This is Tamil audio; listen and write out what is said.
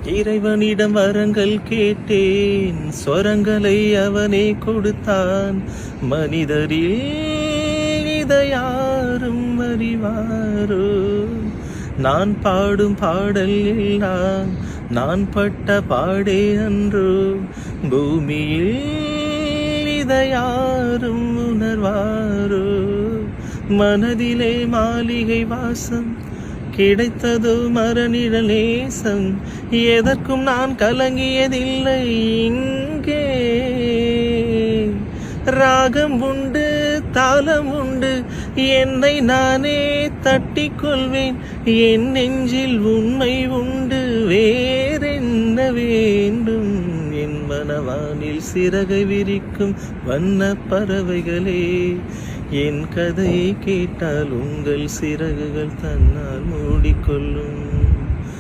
இறைவனிடம் வரங்கள் கேட்டேன், ஸ்வரங்களை அவனே கொடுத்தான். மனிதரில் இதை யாரும் அறிவாரோ? நான் பாடும் பாடல் எல்லாம் நான் பட்ட பாடே அன்றோ? பூமியில் இதை யாரும் உணர்வாரோ? மனதிலே மாளிகை வாசம் கிடைத்ததோ மரநிழல் நேசம். எதற்கும் நான் கலங்கியதில்லை இங்கே. ராகம் உண்டு, தாளம் உண்டு, என்னை நானே தட்டிக் கொள்வேன். என் நெஞ்சில் உண்மை உண்டு, வேறென்ன வேண்டும்? என் மனவானில் சிறகை விரிக்கும் வண்ண பறவைகளே, என் கதையை கேட்டால் உங்கள் சிறகுகள் தன்னால் மூடிக்கொள்ளும்.